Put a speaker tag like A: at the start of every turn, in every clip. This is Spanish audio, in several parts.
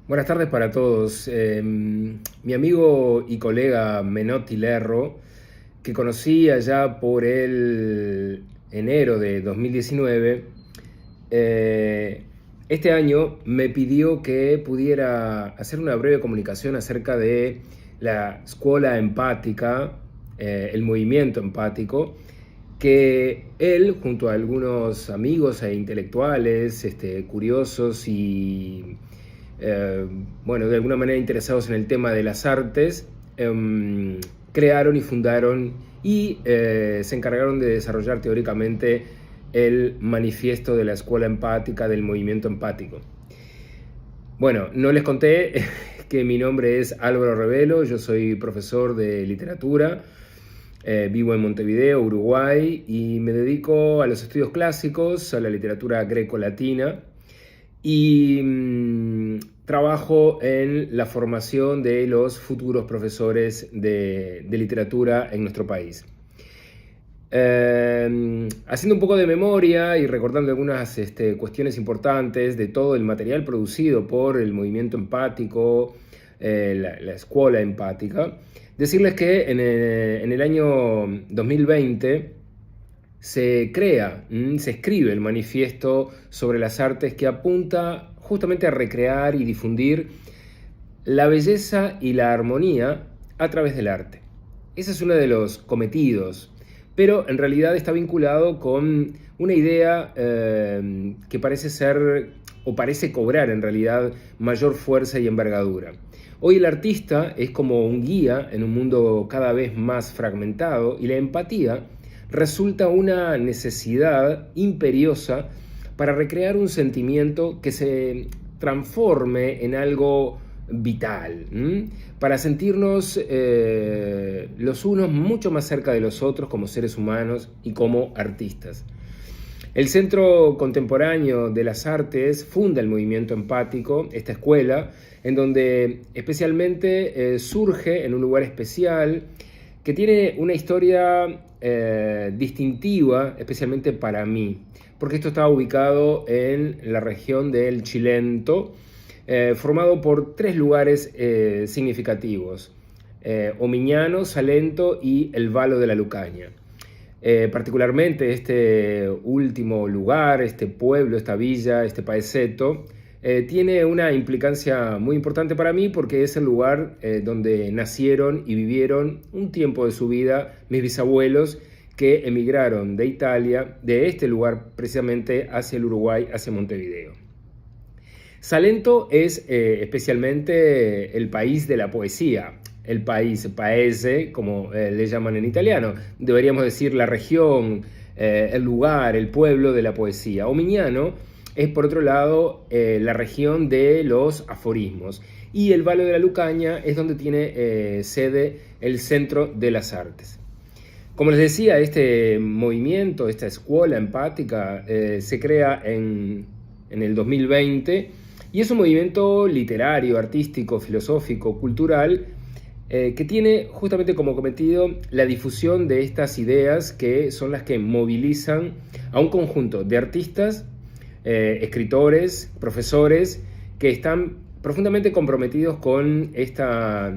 A: Buenas tardes para todos. Mi amigo y colega Menotti Lerro, que conocí allá por el enero de 2019, este año me pidió que pudiera hacer una breve comunicación acerca de la Scuola Empática, el movimiento empático, que él, junto a algunos amigos e intelectuales, curiosos y bueno, de alguna manera interesados en el tema de las artes, crearon y fundaron y se encargaron de desarrollar teóricamente el manifiesto de la Escuela Empática, del movimiento empático. Bueno, no les conté que mi nombre es Álvaro Rebelo, yo soy profesor de literatura, vivo en Montevideo, Uruguay, y me dedico a los estudios clásicos, a la literatura greco-latina, y trabajo en la formación de los futuros profesores de literatura en nuestro país. Haciendo un poco de memoria y recordando algunas cuestiones importantes de todo el material producido por el movimiento empático, la escuela empática, decirles que en el año 2020 se escribe el manifiesto sobre las artes que apunta justamente a recrear y difundir la belleza y la armonía a través del arte. Ese es uno de los cometidos, pero en realidad está vinculado con una idea que parece ser o parece cobrar en realidad mayor fuerza y envergadura. Hoy el artista es como un guía en un mundo cada vez más fragmentado, y la empatía resulta una necesidad imperiosa para recrear un sentimiento que se transforme en algo vital, para sentirnos los unos mucho más cerca de los otros como seres humanos y como artistas. El Centro Contemporáneo de las Artes funda el movimiento empático, esta escuela, en donde especialmente surge en un lugar especial que tiene una historia distintiva, especialmente para mí, porque esto está ubicado en la región del Chilento, formado por tres lugares significativos: Omiñano, Salento y el Valo de la Lucaña. Particularmente este último lugar, este pueblo, esta villa, este paeseto, tiene una implicancia muy importante para mí, porque es el lugar donde nacieron y vivieron un tiempo de su vida mis bisabuelos, que emigraron de Italia, de este lugar precisamente, hacia el Uruguay, hacia Montevideo. Salento es especialmente el país de la poesía, el paese, como le llaman en italiano. Deberíamos decir la región, el lugar, el pueblo de la poesía. Omiñano es, por otro lado, la región de los aforismos. Y el Valo de la Lucaña es donde tiene sede el Centro de las Artes. Como les decía, este movimiento, esta escuela empática, se crea en el 2020, y es un movimiento literario, artístico, filosófico, cultural, que tiene justamente como cometido la difusión de estas ideas, que son las que movilizan a un conjunto de artistas, escritores, profesores, que están profundamente comprometidos con esta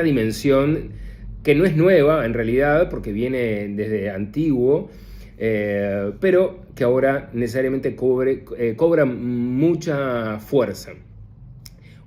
A: dimensión, que no es nueva en realidad, porque viene desde antiguo, pero que ahora necesariamente cobra mucha fuerza.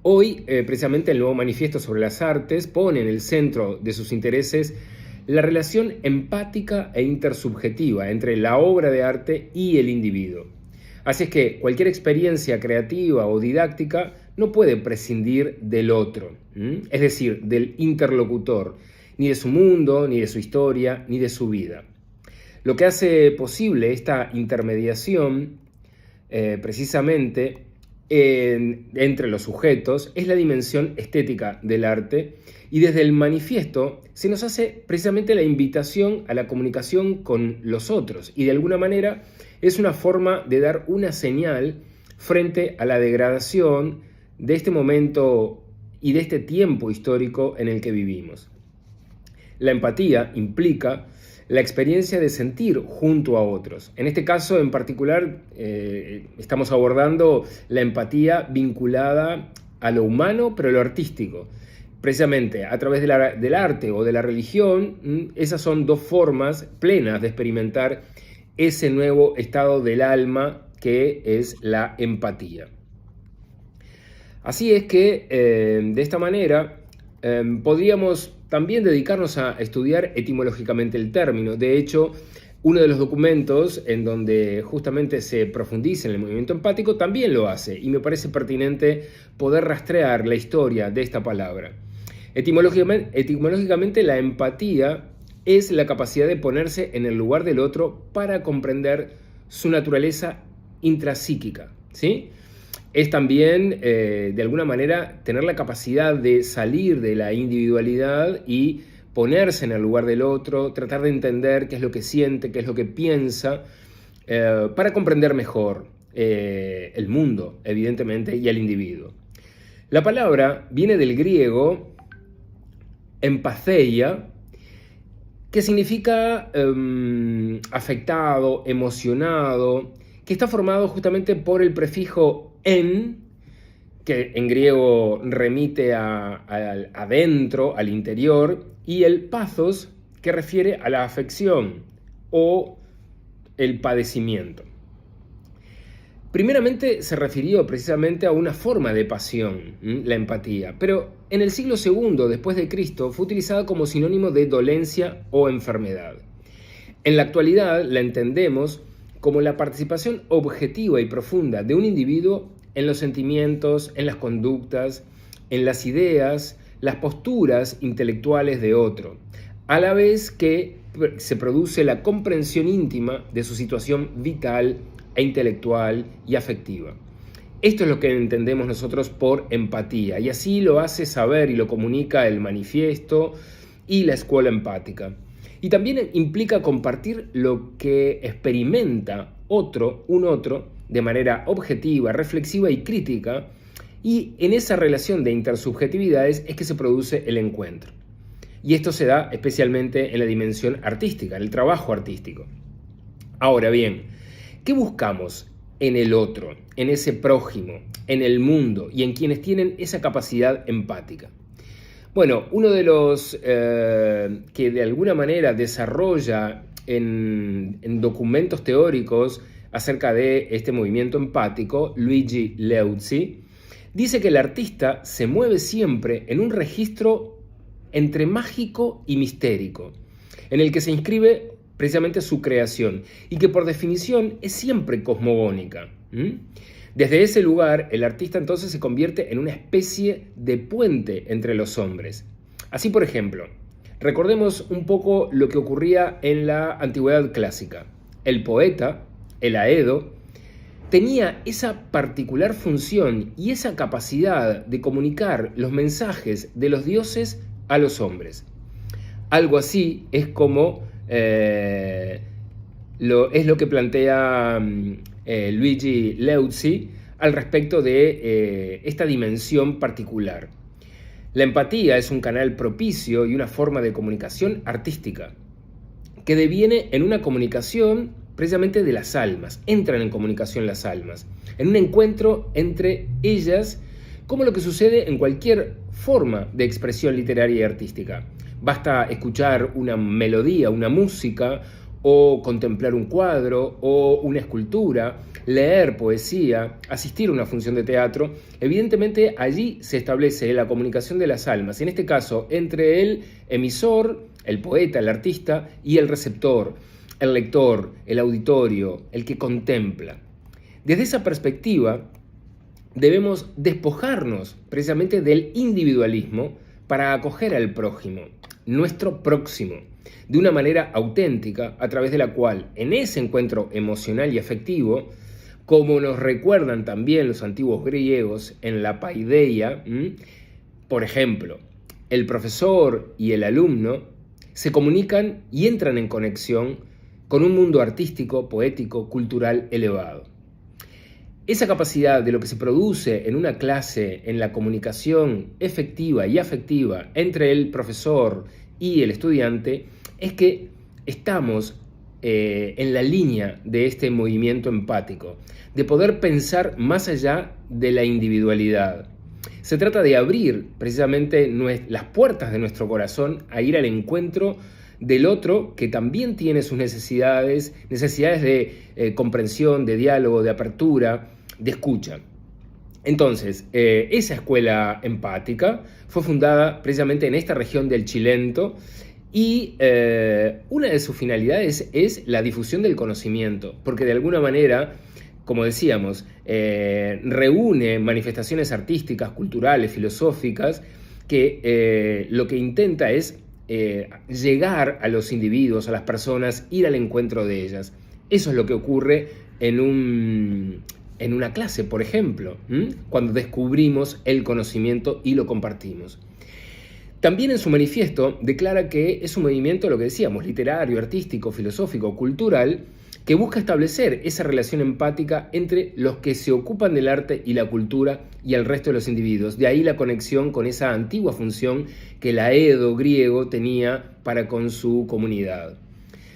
A: Hoy, precisamente, el nuevo manifiesto sobre las artes pone en el centro de sus intereses la relación empática e intersubjetiva entre la obra de arte y el individuo. Así es que cualquier experiencia creativa o didáctica no puede prescindir del otro, es decir, del interlocutor, ni de su mundo, ni de su historia, ni de su vida. Lo que hace posible esta intermediación, precisamente, entre los sujetos, es la dimensión estética del arte, y desde el manifiesto se nos hace precisamente la invitación a la comunicación con los otros, y de alguna manera es una forma de dar una señal frente a la degradación de este momento y de este tiempo histórico en el que vivimos. La empatía implica la experiencia de sentir junto a otros. En este caso en particular estamos abordando la empatía vinculada a lo humano, pero a lo artístico. Precisamente a través del arte o de la religión, esas son dos formas plenas de experimentar ese nuevo estado del alma que es la empatía. Así es que de esta manera podríamos también dedicarnos a estudiar etimológicamente el término. De hecho, uno de los documentos en donde justamente se profundiza en el movimiento empático también lo hace, y me parece pertinente poder rastrear la historia de esta palabra. Etimológicamente, la empatía es la capacidad de ponerse en el lugar del otro para comprender su naturaleza intrapsíquica, ¿sí? Es también, de alguna manera, tener la capacidad de salir de la individualidad y ponerse en el lugar del otro, tratar de entender qué es lo que siente, qué es lo que piensa, para comprender mejor el mundo, evidentemente, y al individuo. La palabra viene del griego empatheia, que significa afectado, emocionado, que está formado justamente por el prefijo en, que en griego remite adentro, al interior, y el pathos, que refiere a la afección o el padecimiento. Primeramente se refirió precisamente a una forma de pasión, la empatía, pero en el siglo II después de Cristo fue utilizada como sinónimo de dolencia o enfermedad. En la actualidad la entendemos como la participación objetiva y profunda de un individuo en los sentimientos, en las conductas, en las ideas, las posturas intelectuales de otro, a la vez que se produce la comprensión íntima de su situación vital e intelectual y afectiva. Esto es lo que entendemos nosotros por empatía, y así lo hace saber y lo comunica el manifiesto y la escuela empática. Y también implica compartir lo que experimenta un otro, de manera objetiva, reflexiva y crítica, y en esa relación de intersubjetividades es que se produce el encuentro. Y esto se da especialmente en la dimensión artística, en el trabajo artístico. Ahora bien, ¿qué buscamos en el otro, en ese prójimo, en el mundo y en quienes tienen esa capacidad empática? Bueno, uno de los que de alguna manera desarrolla en documentos teóricos acerca de este movimiento empático, Luigi Leuzzi, dice que el artista se mueve siempre en un registro entre mágico y mistérico, en el que se inscribe precisamente su creación, y que por definición es siempre cosmogónica. Desde ese lugar, el artista entonces se convierte en una especie de puente entre los hombres. Así, por ejemplo, recordemos un poco lo que ocurría en la antigüedad clásica. El poeta, el aedo, tenía esa particular función y esa capacidad de comunicar los mensajes de los dioses a los hombres. Algo así es como lo que plantea Luigi Leuzzi al respecto de esta dimensión particular. La empatía es un canal propicio y una forma de comunicación artística que deviene en una comunicación precisamente de las almas. Entran en comunicación las almas, en un encuentro entre ellas, como lo que sucede en cualquier forma de expresión literaria y artística. Basta escuchar una melodía, una música, o contemplar un cuadro o una escultura, leer poesía, asistir a una función de teatro. Evidentemente allí se establece la comunicación de las almas, en este caso entre el emisor, el poeta, el artista, y el receptor, el lector, el auditorio, el que contempla. Desde esa perspectiva debemos despojarnos precisamente del individualismo para acoger al prójimo, nuestro próximo, de una manera auténtica, a través de la cual, en ese encuentro emocional y afectivo, como nos recuerdan también los antiguos griegos en la paideia, por ejemplo, el profesor y el alumno se comunican y entran en conexión con un mundo artístico, poético, cultural elevado. Esa capacidad de lo que se produce en una clase, en la comunicación efectiva y afectiva entre el profesor y el estudiante, es que estamos en la línea de este movimiento empático, de poder pensar más allá de la individualidad. Se trata de abrir precisamente las puertas de nuestro corazón a ir al encuentro del otro, que también tiene sus necesidades de comprensión, de diálogo, de apertura, de escucha. Entonces, esa escuela empática fue fundada precisamente en esta región del Chilento y una de sus finalidades es la difusión del conocimiento, porque de alguna manera, como decíamos, reúne manifestaciones artísticas, culturales, filosóficas, que lo que intenta es llegar a los individuos, a las personas, ir al encuentro de ellas. Eso es lo que ocurre en una clase, por ejemplo, cuando descubrimos el conocimiento y lo compartimos. También en su manifiesto declara que es un movimiento, lo que decíamos, literario, artístico, filosófico, cultural, que busca establecer esa relación empática entre los que se ocupan del arte y la cultura y el resto de los individuos. De ahí la conexión con esa antigua función que el aedo griego tenía para con su comunidad.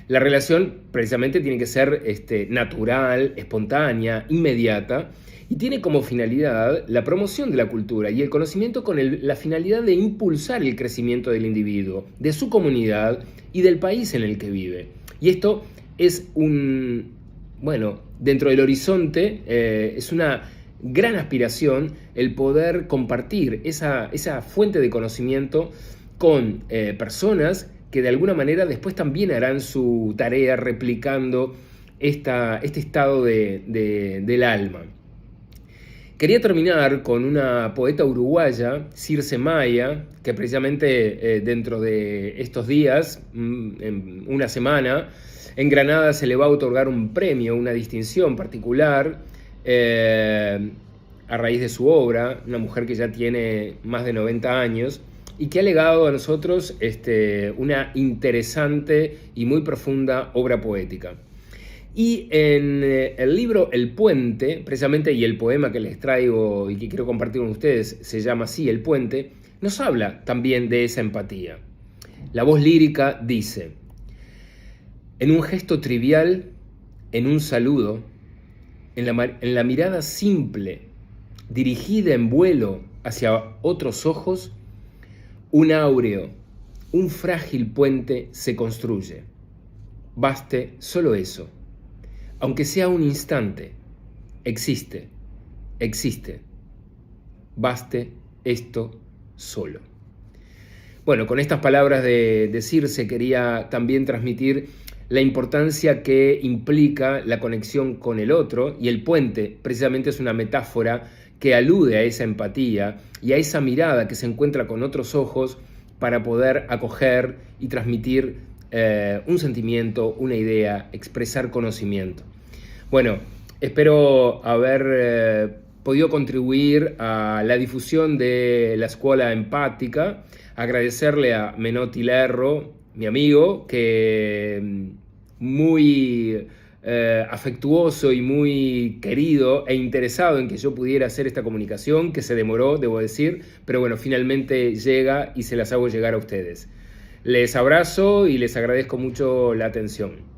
A: La relación precisamente tiene que ser natural, espontánea, inmediata, y tiene como finalidad la promoción de la cultura y el conocimiento con la finalidad de impulsar el crecimiento del individuo, de su comunidad y del país en el que vive. Y esto es dentro del horizonte, es una gran aspiración el poder compartir esa fuente de conocimiento con personas que de alguna manera después también harán su tarea replicando este estado del alma. Quería terminar con una poeta uruguaya, Circe Maya, que precisamente dentro de estos días, en una semana, en Granada se le va a otorgar un premio, una distinción particular a raíz de su obra, una mujer que ya tiene más de 90 años y que ha legado a nosotros una interesante y muy profunda obra poética. Y en el libro El Puente, precisamente, y el poema que les traigo y que quiero compartir con ustedes se llama así, El Puente, nos habla también de esa empatía. La voz lírica dice: en un gesto trivial, en un saludo, en la mirada simple, dirigida en vuelo hacia otros ojos, un áureo, un frágil puente se construye. Baste solo eso. Aunque sea un instante, existe. Baste esto solo. Bueno, con estas palabras de Circe quería también transmitir la importancia que implica la conexión con el otro, y el puente precisamente es una metáfora que alude a esa empatía y a esa mirada que se encuentra con otros ojos para poder acoger y transmitir un sentimiento, una idea, expresar conocimiento. Bueno, espero haber podido contribuir a la difusión de la escuela empática, agradecerle a Menotti Lerro, mi amigo, que muy afectuoso y muy querido e interesado en que yo pudiera hacer esta comunicación, que se demoró, debo decir, pero bueno, finalmente llega y se las hago llegar a ustedes. Les abrazo y les agradezco mucho la atención.